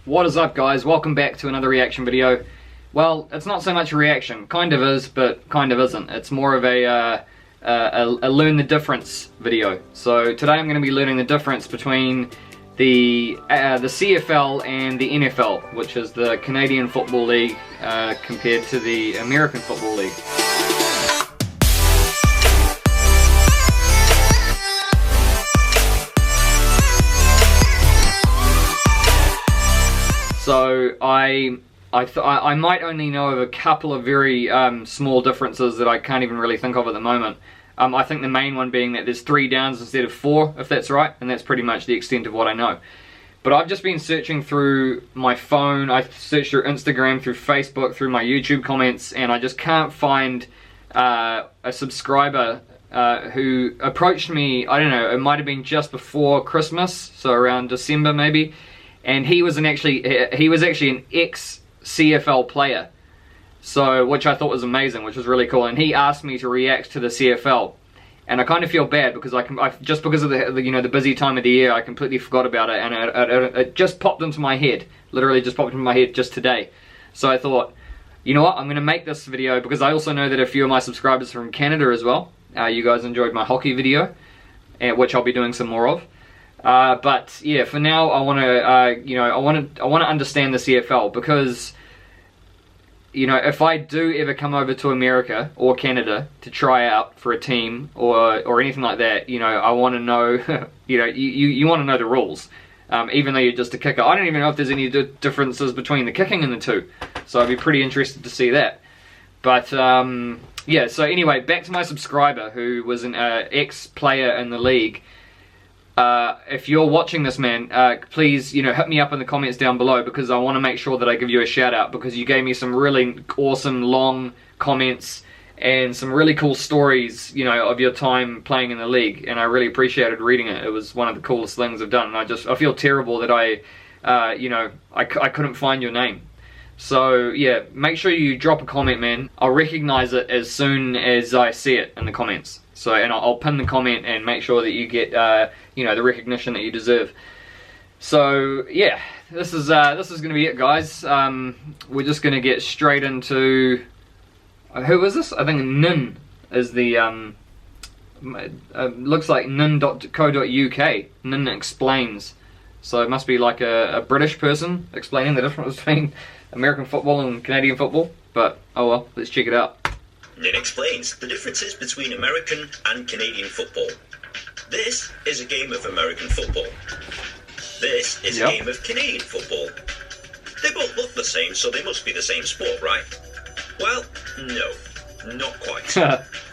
What is up, guys? Welcome back to another reaction video. Well, it's not so much a reaction. Kind of is, but kind of isn't. It's more of a learn the difference video. So today I'm going to be learning the difference between the CFL and the NFL, which is the Canadian Football League compared to the American Football League. So I might only know of a couple of very small differences that I can't even really think of at the moment. I think the main one being that there's 3 downs instead of 4, if that's right, and that's pretty much the extent of what I know. But I've just been searching through my phone, I searched through Instagram, through Facebook, through my YouTube comments, and I just can't find a subscriber who approached me. I don't know, it might have been just before Christmas, so around December maybe. And he was actually an ex-CFL player, so which I thought was amazing, which was really cool. And he asked me to react to the CFL, and I kind of feel bad because I just because of the busy time of the year, I completely forgot about it, and it just popped into my head, literally just popped into my head just today. So I thought, you know what, I'm going to make this video because I also know that a few of my subscribers are from Canada as well. You guys enjoyed my hockey video, which I'll be doing some more of. But yeah, for now I want to, I want to understand the CFL because, you know, if I do ever come over to America or Canada to try out for a team or anything like that, you know, I want to know, you want to know the rules, even though you're just a kicker. I don't even know if there's any differences between the kicking and the two, so I'd be pretty interested to see that. But yeah, so anyway, back to my subscriber who was an ex-player in the league. If you're watching this, man, please, hit me up in the comments down below because I want to make sure that I give you a shout out because you gave me some really awesome long comments and some really cool stories, of your time playing in the league, and I really appreciated reading it. It was one of the coolest things I've done, and I feel terrible that I couldn't find your name. So yeah, make sure you drop a comment, man. I'll recognize it as soon as I see it in the comments. So, and I'll pin the comment and make sure that you get, the recognition that you deserve. So, yeah, this is going to be it, guys. We're just going to get straight into... who is this? I think Nin is the... looks like nin.co.uk. Nin explains. So it must be like a British person explaining the difference between American football and Canadian football. But, oh well, let's check it out. Nin explains the differences between American and Canadian football. This is a game of American football. This is a game of Canadian football. They both look the same, so they must be the same sport, right? Well, no, not quite.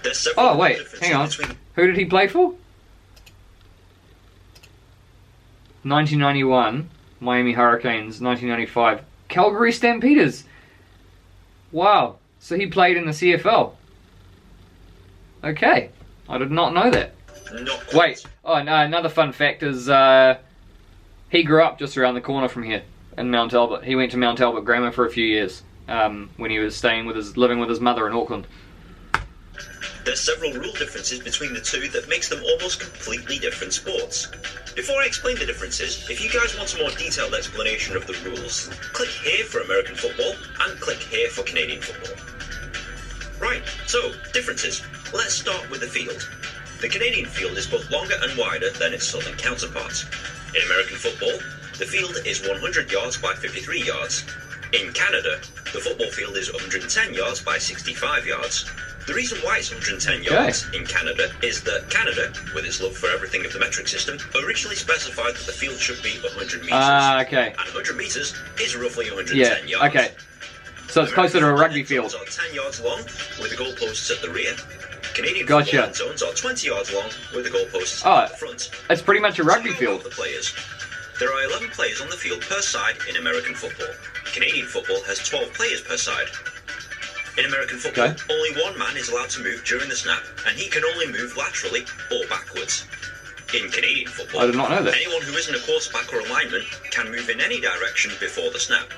There's several oh wait, hang on. Who did he play for? 1991, Miami Hurricanes. 1995, Calgary Stampeders. Wow. So he played in the CFL. Okay, I did not know that. Wait, oh no, another fun fact is he grew up just around the corner from here in Mount Albert. He went to Mount Albert Grammar for a few years when he was living with his mother in Auckland. There's several rule differences between the two that makes them almost completely different sports. Before I explain the differences, if you guys want a more detailed explanation of the rules, click here for American football and click here for Canadian football. Right, so, differences. Let's start with the field. The Canadian field is both longer and wider than its southern counterpart. In American football, the field is 100 yards by 53 yards. In Canada, the football field is 110 yards by 65 yards. The reason why it's 110 yards in Canada is that Canada, with its love for everything of the metric system, originally specified that the field should be 100 metres. And 100 metres is roughly 110 yards. Okay. So it's closer to a rugby field. Are 10 yards long, with the goalposts at the rear. Canadian football end zones are 20 yards long, with the goalposts at the front. It's pretty much a rugby field. The players. There are 11 players on the field per side in American football. Canadian football has 12 players per side. In American football, only one man is allowed to move during the snap, and he can only move laterally or backwards. In Canadian football, I did not know that. Anyone who isn't a quarterback or a lineman can move in any direction before the snap.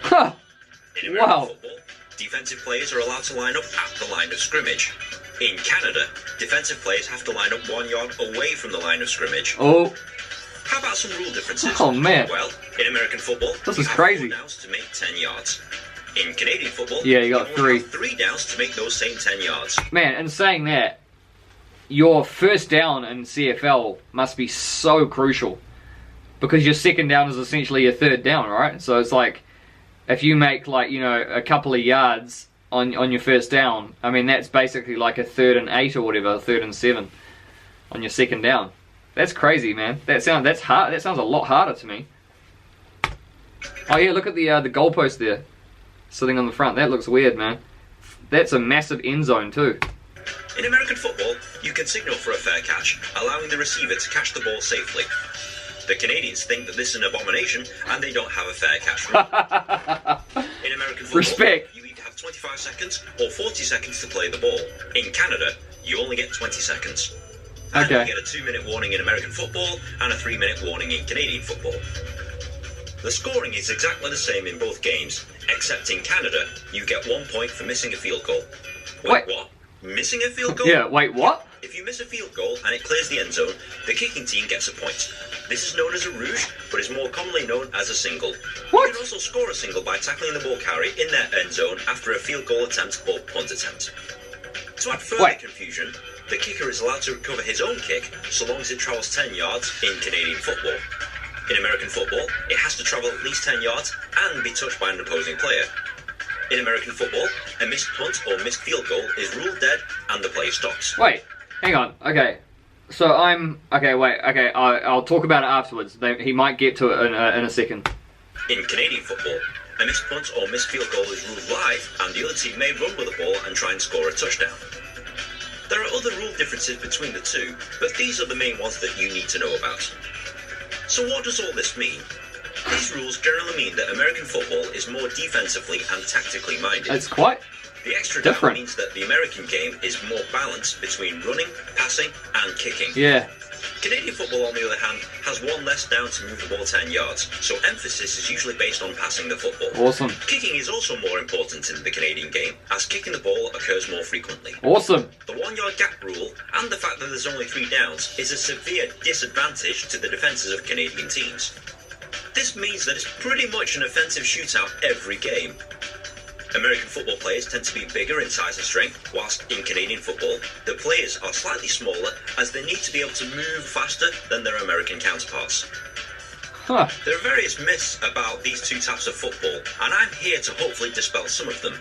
In American football, defensive players are allowed to line up at the line of scrimmage. In Canada, defensive players have to line up 1 yard away from the line of scrimmage. How about some rule differences? Oh man. Well, in American football, this you is have crazy. 4 downs to make 10 yards. In Canadian football, yeah, you got only 3. have 3 downs to make those same 10 yards. Man, and saying that, your first down in CFL must be so crucial. Because your second down is essentially your third down, right? So it's like, if you make like, you know, a couple of yards on your first down, I mean, that's basically like a 3rd and 8 or whatever, 3rd and 7 on your second down. That's crazy, man. That's hard. That sounds a lot harder to me. Oh yeah, look at the goalpost there, sitting on the front. That looks weird, man. That's a massive end zone too. In American football, you can signal for a fair catch, allowing the receiver to catch the ball safely. The Canadians think that this is an abomination, and they don't have a fair catch rule. In American football, respect. You either have 25 seconds or 40 seconds to play the ball. In Canada, you only get 20 seconds. And Okay. you get a 2-minute warning in American football and a 3-minute warning in Canadian football. The scoring is exactly the same in both games, except in Canada, you get 1 point for missing a field goal. Wait, what? Missing a field goal? Yeah, wait, what? If you miss a field goal and it clears the end zone, the kicking team gets a point. This is known as a rouge, but is more commonly known as a single. What? You can also score a single by tackling the ball carrier in their end zone after a field goal attempt or punt attempt. To add further confusion, the kicker is allowed to recover his own kick so long as it travels 10 yards in Canadian football. In American football, it has to travel at least 10 yards and be touched by an opposing player. In American football, a missed punt or missed field goal is ruled dead and the play stops. Wait, hang on. Okay, so I'll talk about it afterwards. He might get to it in a second. In Canadian football, a missed punt or missed field goal is ruled live, and the other team may run with the ball and try and score a touchdown. There are other rule differences between the two, but these are the main ones that you need to know about. So what does all this mean? These rules generally mean that American football is more defensively and tactically minded. It's quite The extra different. down means that the American game is more balanced between running, passing, and kicking. Yeah. Canadian football, on the other hand, has 1 less down to move the ball 10 yards, so emphasis is usually based on passing the football. Awesome. Kicking is also more important in the Canadian game, as kicking the ball occurs more frequently. Awesome. The 1-yard gap rule, and the fact that there's only 3 downs, is a severe disadvantage to the defences of Canadian teams. This means that it's pretty much an offensive shootout every game. American football players tend to be bigger in size and strength, whilst in Canadian football, the players are slightly smaller as they need to be able to move faster than their American counterparts. Huh. There are various myths about these two types of football, and I'm here to hopefully dispel some of them.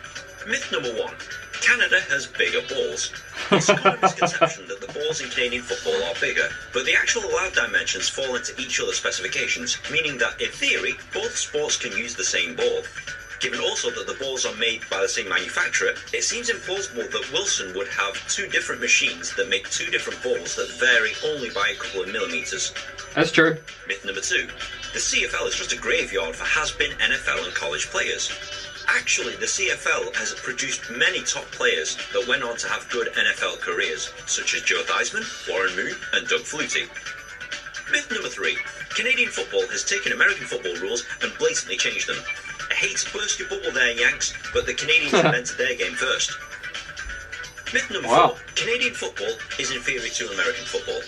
Myth number 1. Canada has bigger balls. It's a common misconception that the balls in Canadian football are bigger, but the actual allowed dimensions fall into each other's specifications, meaning that, in theory, both sports can use the same ball. Given also that the balls are made by the same manufacturer, it seems implausible that Wilson would have 2 different machines that make 2 different balls that vary only by a couple of millimetres. That's true. Myth number 2. The CFL is just a graveyard for has-been NFL and college players. Actually, the CFL has produced many top players that went on to have good NFL careers, such as Joe Theismann, Warren Moon, and Doug Flutie. Myth number 3. Canadian football has taken American football rules and blatantly changed them. I hate to burst your bubble there, Yanks, but the Canadians invented their game first. Myth number 4. Canadian football is inferior to American football.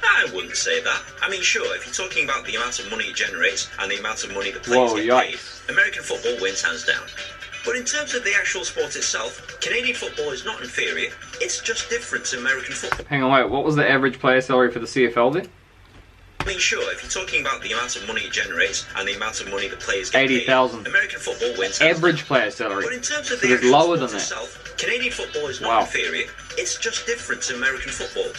I wouldn't say that. I mean, sure, if you're talking about the amount of money it generates and the amount of money the players get paid, American football wins hands down. But in terms of the actual sport itself, Canadian football is not inferior, it's just different to American football. Hang on, wait, what was the average player salary for the CFL then? I mean, sure, if you're talking about the amount of money it generates and the amount of money the players get 80,000. paid, American football wins. Average player salary. But in terms of So the it's actual lower sport than that. itself, Canadian football is not inferior, it's just different to American football.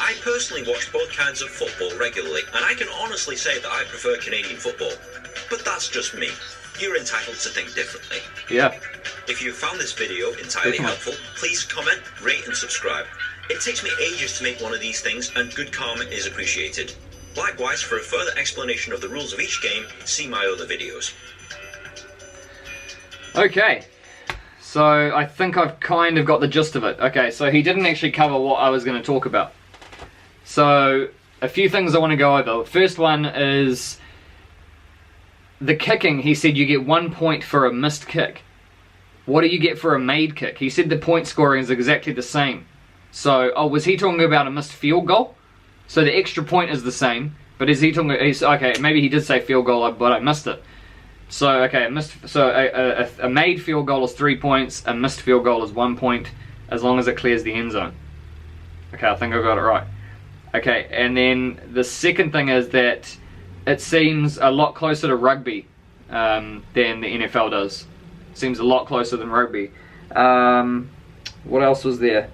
I personally watch both kinds of football regularly, and I can honestly say that I prefer Canadian football. But that's just me. You're entitled to think differently. Yeah. If you found this video entirely helpful, please comment, rate and subscribe. It takes me ages to make one of these things, and good karma is appreciated. Likewise, for a further explanation of the rules of each game, see my other videos. Okay. So, I think I've kind of got the gist of it. Okay, so he didn't actually cover what I was going to talk about. So, a few things I want to go over. The first one is the kicking. He said you get 1 point for a missed kick. What do you get for a made kick? He said the point scoring is exactly the same. So, was he talking about a missed field goal? So the extra point is the same, But is he talking? Okay, maybe he did say field goal, but I missed it. So okay, a made field goal is 3 points. A missed field goal is 1 point, as long as it clears the end zone. Okay, I think I got it right. Okay, and then the second thing is that it seems a lot closer to rugby than the NFL does. Seems a lot closer than rugby. What else was there?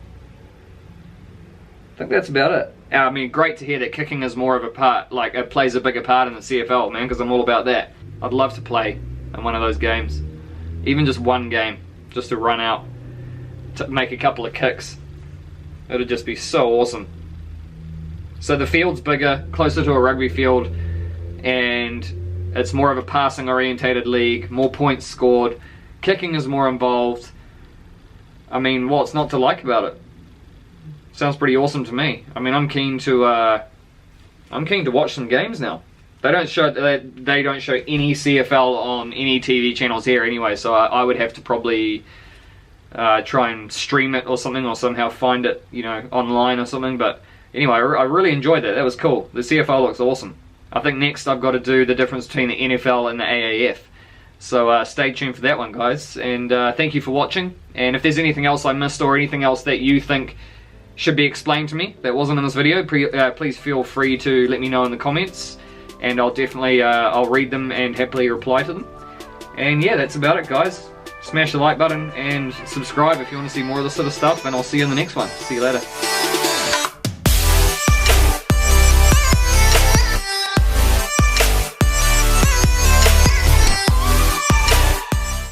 I think that's about it. I mean, great to hear that kicking is more of a part, like it plays a bigger part in the CFL, man, because I'm all about that. I'd love to play in one of those games. Even just one game, just to run out, to make a couple of kicks. It'd just be so awesome. So the field's bigger, closer to a rugby field, and it's more of a passing orientated league, more points scored, kicking is more involved. I mean, what's not to like about it? Sounds pretty awesome to me. I mean, I'm keen to watch some games now. They don't show any CFL on any TV channels here anyway, so I would have to probably try and stream it or something, or somehow find it, you know, online or something. But anyway, I really enjoyed that. That was cool. The CFL looks awesome. I think next I've got to do the difference between the NFL and the AAF. So stay tuned for that one, guys. And thank you for watching. And if there's anything else I missed or anything else that you think should be explained to me that wasn't in this video, please feel free to let me know in the comments, and I'll definitely I'll read them and happily reply to them. And yeah, that's about it, guys. Smash the like button and subscribe if you want to see more of this sort of stuff, and I'll see you in the next one. See you later.